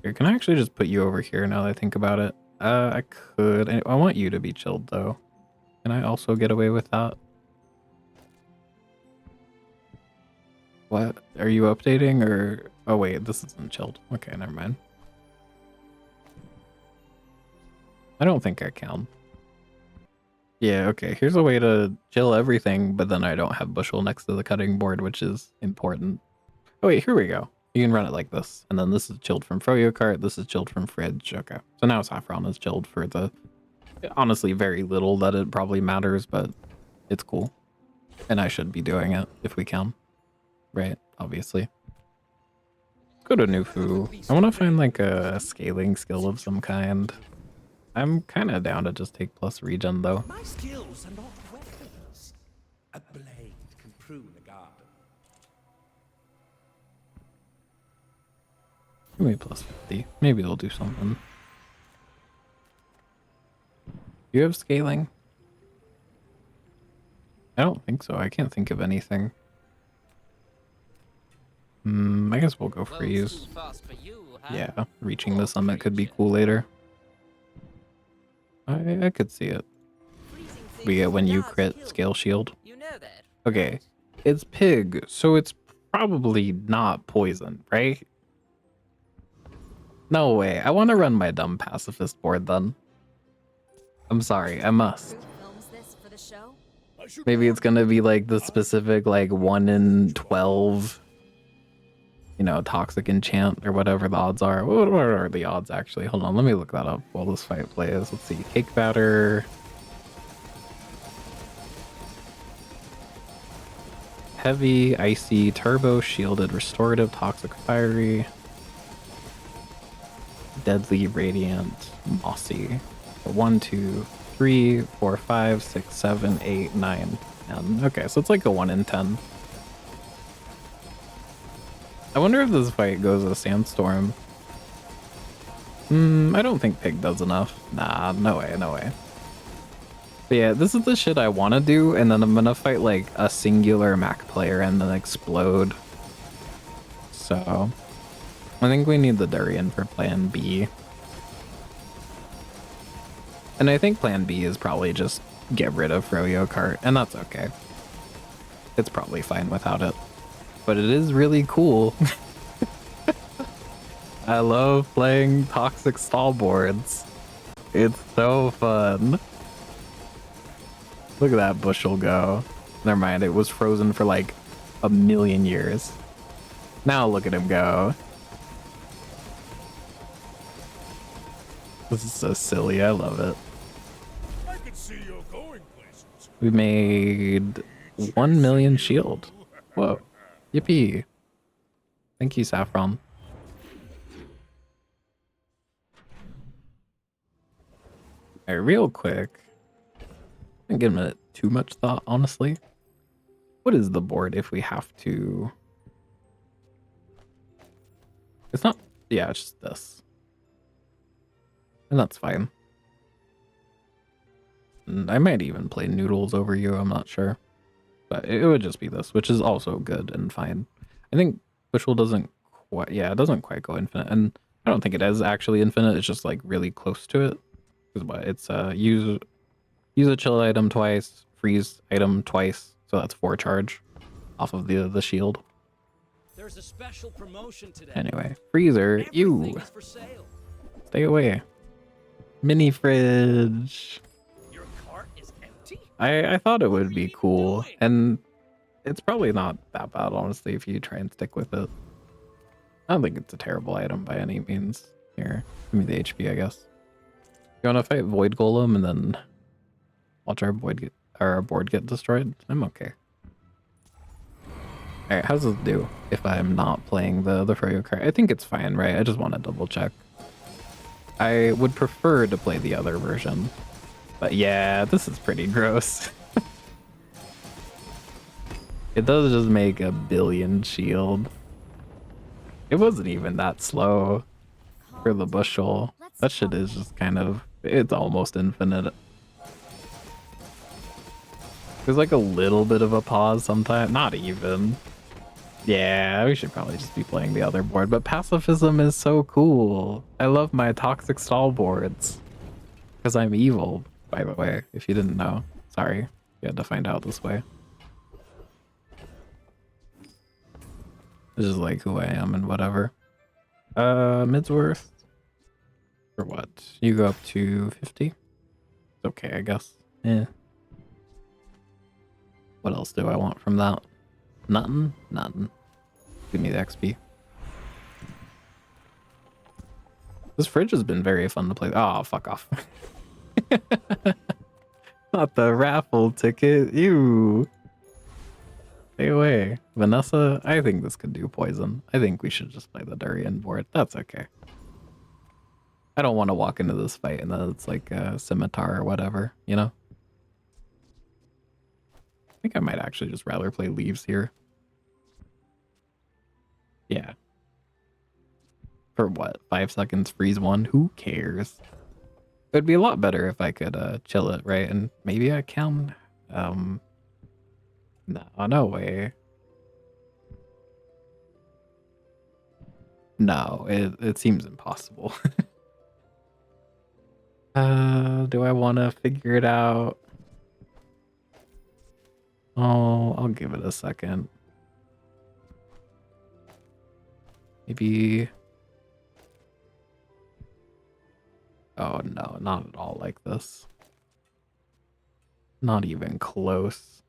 Here, can I actually just put you over here now that I think about it? I could. I want you to be chilled though. Can I also get away with that? What? Are you updating or... Oh wait, this isn't chilled. Okay, never mind. I don't think I can. Yeah, okay, here's a way to chill everything, but then I don't have Bushel next to the cutting board, which is important. Oh wait, here we go. You can run it like this. And then this is chilled from Froyo Cart, this is chilled from Fridge. Okay, so now Saffron is chilled for the... Honestly, very little that it probably matters, but it's cool. And I should be doing it if we can. Right, obviously. Let's go to Nufu. I want to find like a scaling skill of some kind. I'm kind of down to just take plus regen though. My skills are not weapons. A blade can prune a garden. Give me plus 50. Maybe it'll do something. You have scaling? I don't think so. I can't think of anything. I guess we'll go freeze. Yeah, reaching the summit could be cool later. I could see it. We get when you crit scale shield. Okay, it's pig, so it's probably not poison, right? No way. I want to run my dumb pacifist board then. I'm sorry, I must. Films this for the show? Maybe it's gonna be like the specific like 1 in 12, you know, toxic enchant or whatever the odds are. What are the odds actually? Hold on, let me look that up while this fight plays. Let's see, cake batter. Heavy, icy, turbo, shielded, restorative, toxic, fiery, deadly, radiant, mossy. 1, 2, 3, 4, 5, 6, 7, 8, 9, 10. Okay, so it's like a 1 in 10. I wonder if this fight goes a sandstorm. I don't think pig does enough. Nah, no way, no way. But yeah, this is the shit I want to do, and then I'm gonna fight like a singular Mac player and then explode. So I think we need the Durian for plan B. And I think plan B is probably just get rid of Froyo Cart, and that's okay. It's probably fine without it. But it is really cool. I love playing toxic stall boards. It's so fun. Look at that Bushel go. Never mind, it was frozen for like a million years. Now look at him go. This is so silly, I love it. I can see you're going places. We made 1 million shield. Whoa. Yippee. Thank you, Saffron. Alright, real quick. I didn't give it too much thought, honestly. What is the board if we have to... It's not... Yeah, it's just this. And that's fine. And I might even play noodles over you, I'm not sure. But it would just be this, which is also good and fine. I think Bushel doesn't quite... Yeah, it doesn't quite go infinite. And I don't think it is actually infinite. It's just like really close to it. Because what? It's use a chill item twice, freeze item twice. So that's 4 charge off of the shield. There's a special promotion today. Anyway, freezer, you Everything is for sale. stay away. Mini fridge. Your cart is empty? I thought it would be cool, and It's probably not that bad, honestly, if you try and stick with it. I don't think it's a terrible item by any means. Here, give me the HP, I guess. You want to fight Void Golem and then watch our board get destroyed? I'm okay. Alright, how does this do if I'm not playing the Froyo card? I think it's fine, right? I just want to double check. I would prefer to play the other version. But yeah, this is pretty gross. It does just make a billion shield. It wasn't even that slow for the Bushel. That shit is just kind of, it's almost infinite. There's like a little bit of a pause sometimes, not even. Yeah, we should probably just be playing the other board, but pacifism is so cool. I love my toxic stall boards. Because I'm evil, by the way, if you didn't know. Sorry, you had to find out this way. This is like who I am and whatever. Midsworth. For what? You go up to 50? It's okay, I guess. Yeah. What else do I want from that? Nothing? Nothing. Give me the XP. This fridge has been very fun to play. Oh, fuck off. Not the raffle ticket. Ew. Stay away. Vanessa, I think this could do poison. I think we should just play the Durian board. That's okay. I don't want to walk into this fight and then it's like a scimitar or whatever, you know? I think I might actually just rather play leaves here. Yeah. For what? 5 seconds, freeze one? Who cares? It would be a lot better if I could chill it, right? And maybe I can. No, no way. No, it seems impossible. Do I want to figure it out? Oh, I'll give it a second. Maybe. Oh no, not at all like this. Not even close.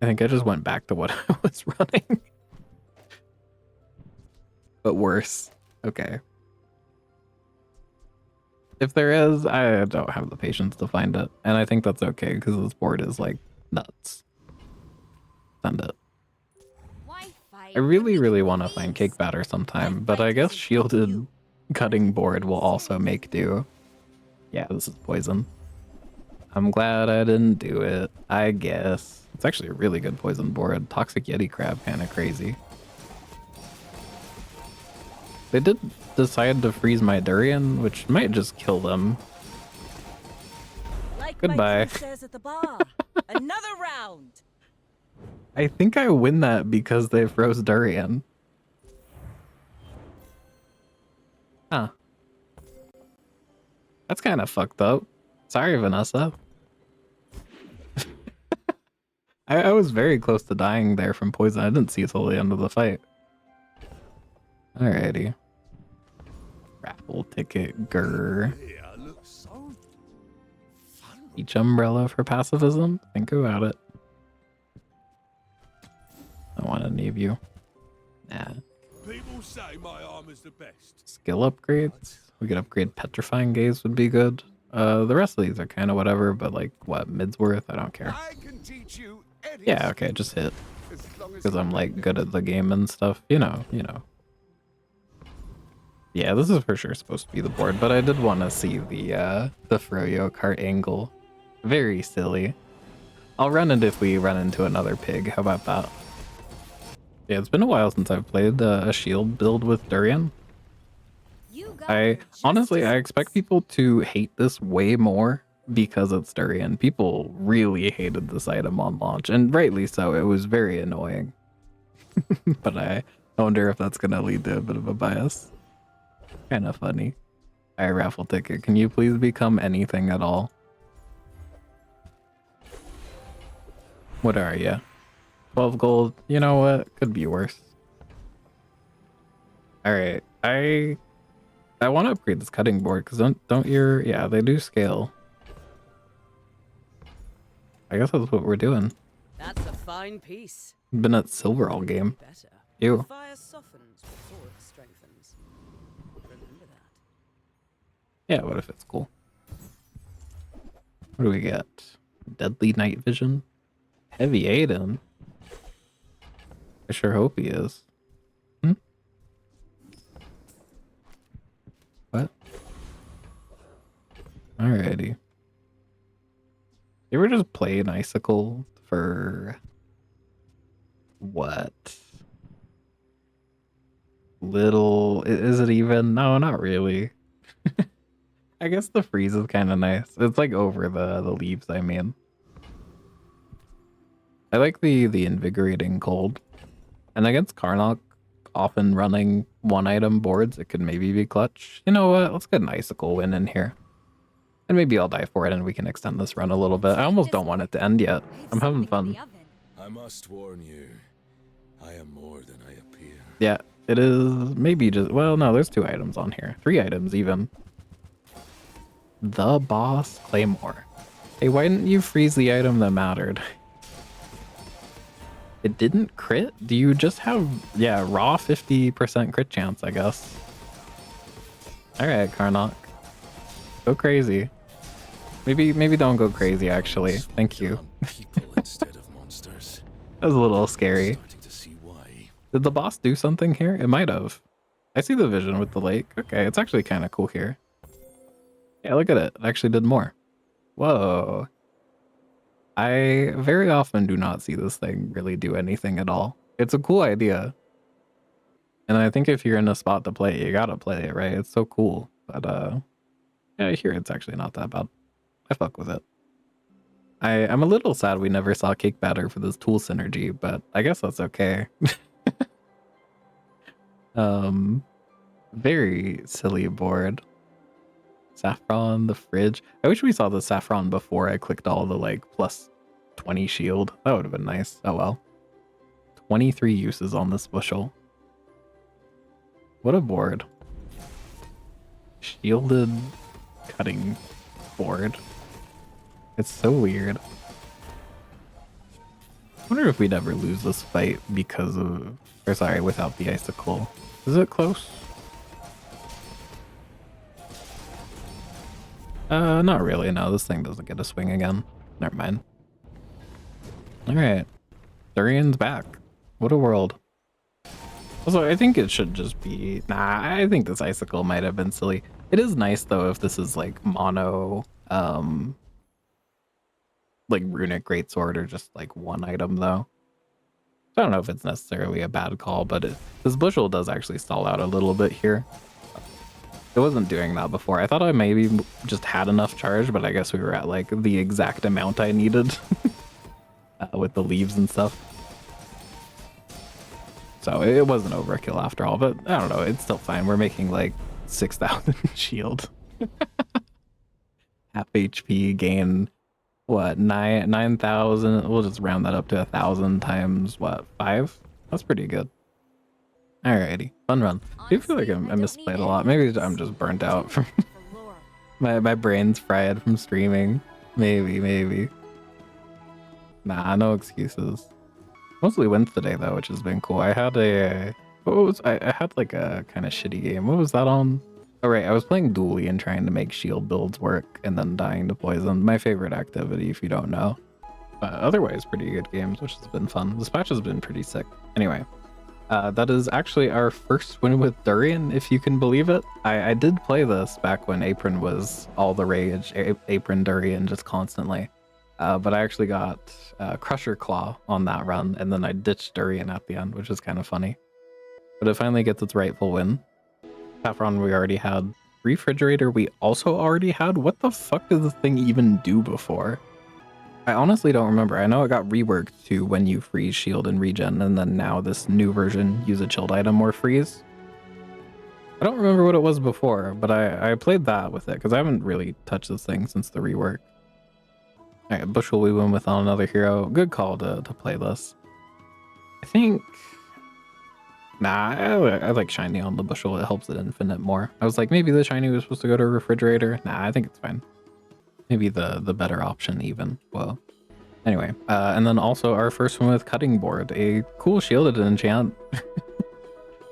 I think I just went back to what I was running. But worse. Okay. If there is, I don't have the patience to find it. And I think that's okay because this board is like nuts. Send it. I really, really want to find cake batter sometime, but I guess shielded cutting board will also make do. Yeah, this is poison. I'm glad I didn't do it, I guess. It's actually a really good poison board. Toxic Yeti Crab, kind of crazy. They did decide to freeze my Durian, which might just kill them. Like Goodbye. my team says at the bar. Another round. I think I win that because they froze Durian. Huh. That's kind of fucked up. Sorry, Vanessa. I was very close to dying there from poison. I didn't see it till the end of the fight. Alrighty. Raffle ticket, grr. Each umbrella for pacifism? Think about it. I don't want any of you. Nah. People say my armor's the best. Skill upgrades? We could upgrade Petrifying Gaze would be good. The rest of these are kind of whatever, but like, what, Midsworth? I don't care. I can teach you any Yeah, okay, just hit. as long as Because I'm like good at the game and stuff. You know. Yeah, this is for sure supposed to be the board, but I did want to see the Froyo cart angle. Very silly. I'll run it if we run into another pig. How about that? Yeah, it's been a while since I've played a shield build with Durian. I honestly, I expect people to hate this way more because it's Durian. People really hated this item on launch, and rightly so. It was very annoying. But I wonder if that's gonna lead to a bit of a bias. Kind of funny. Alright, raffle ticket. Can you please become anything at all? What are you? 12 gold. You know what? Could be worse. Alright, I want to upgrade this cutting board because don't your, yeah, they do scale. I guess that's what we're doing. That's a fine piece. Been at silver all game. Better. Ew. The fire softens before it strengthens. Remember that. Yeah, what if it's cool? What do we get? Deadly night vision? Heavy Aiden? I sure hope he is. Hmm? What? Alrighty. You ever just play an icicle for what? Little, is it even? No, not really. I guess the freeze is kind of nice. It's like over the leaves, I mean. I like the invigorating cold. And against Karnak, often running one item boards, it could maybe be clutch. You know what? Let's get an icicle win in here. And maybe I'll die for it and we can extend this run a little bit. I almost don't want it to end yet. I'm having fun. I must warn you, I am more than I appear. Yeah, it is maybe just, well, no, there's 2 items on here. 3 items even. The Boss Claymore. Hey, why didn't you freeze the item that mattered? It didn't crit? Do you just have, yeah, raw 50% crit chance, I guess. Alright, Karnak. Go crazy. Maybe don't go crazy, actually. Thank you. That was a little scary. Did the boss do something here? It might have. I see the vision with the lake. Okay, it's actually kind of cool here. Yeah, look at it. It actually did more. Whoa. I very often do not see this thing really do anything at all. It's a cool idea. And I think if you're in a spot to play it, you gotta play it, right? It's so cool. But yeah, here it's actually not that bad. I fuck with it. I'm a little sad we never saw Cake Batter for this tool synergy, but I guess that's okay. Very silly board. Saffron, the fridge. I wish we saw the saffron before I clicked all the like plus 20 shield. That would have been nice. Oh well. 23 uses on this bushel. What a board. Shielded cutting board. It's so weird. I wonder if we'd ever lose this fight because of, or sorry, without the icicle. Is it close? Not really. No, this thing doesn't get a swing again. Never mind. Alright. Durian's back. What a world. Also, I think it should just be... Nah, I think this icicle might have been silly. It is nice, though, if this is, like, mono... like, runic greatsword or just, like, one item, though. I don't know if it's necessarily a bad call, but this bushel does actually stall out a little bit here. It wasn't doing that before. I thought I maybe just had enough charge, but I guess we were at like the exact amount I needed with the leaves and stuff. So it wasn't overkill after all, but I don't know. It's still fine. We're making like 6,000 shield. Half HP gain, what, 9,000? We'll just round that up to 1,000 times, what, 5? That's pretty good. Alrighty, fun run. I do feel like I misplayed a lot. Maybe I'm just burnt out from my brain's fried from streaming. Maybe. Nah, no excuses. Mostly wins today though, which has been cool. I had I had like a kind of shitty game. What was that on? Oh right, I was playing Dually and trying to make shield builds work and then dying to poison. My favorite activity, if you don't know. But otherwise, pretty good games, which has been fun. This patch has been pretty sick. Anyway. That is actually our first win with Durian, if you can believe it. I did play this back when Apron was all the rage, Apron Durian just constantly. But I actually got Crusher Claw on that run, and then I ditched Durian at the end, which is kind of funny. But it finally gets its rightful win. Saffron we already had. Refrigerator we also already had. What the fuck does this thing even do before? I honestly don't remember. I know it got reworked to when you freeze, shield, and regen, and then now this new version, use a chilled item or freeze. I don't remember what it was before, but I played that with it, because I haven't really touched this thing since the rework. Alright, Bushel we win with on another hero. Good call to play this. I think... Nah, I like shiny on the Bushel. It helps it infinite more. I was like, maybe the shiny was supposed to go to refrigerator. Nah, I think it's fine. Maybe the better option even. Whoa. Anyway, and then also our first one with Cutting Board, a cool shielded enchant.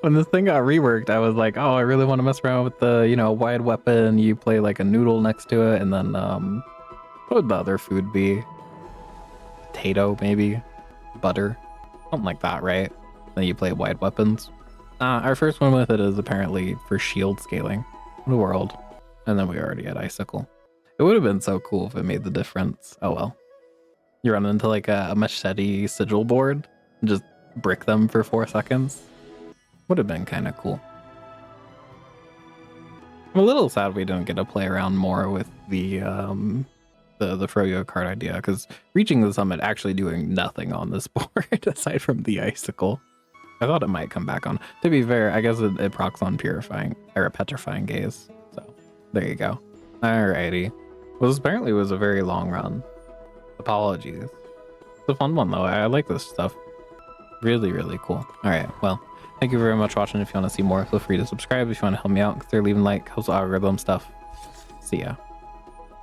When this thing got reworked, I was like, oh, I really want to mess around with the, you know, wide weapon. You play like a noodle next to it, and then what would the other food be? Potato, maybe? Butter? Something like that, right? Then you play wide weapons. Our first one with it is apparently for shield scaling. What a world. And then we already had Icicle. It would have been so cool if it made the difference. Oh well. You run into like a machete sigil board and just brick them for 4 seconds. Would have been kind of cool. I'm a little sad we didn't get to play around more with the Froyo card idea, because reaching the summit actually doing nothing on this board aside from the Icicle. I thought it might come back on. To be fair, I guess it procs on Purifying or Petrifying Gaze. So there you go. Alrighty. Well, this apparently was a very long run. Apologies. It's a fun one though. I like this stuff. Really, really cool. Alright, well, thank you very much for watching. If you want to see more, feel free to subscribe. If you want to help me out, consider leaving a like. Helps the algorithm stuff. See ya.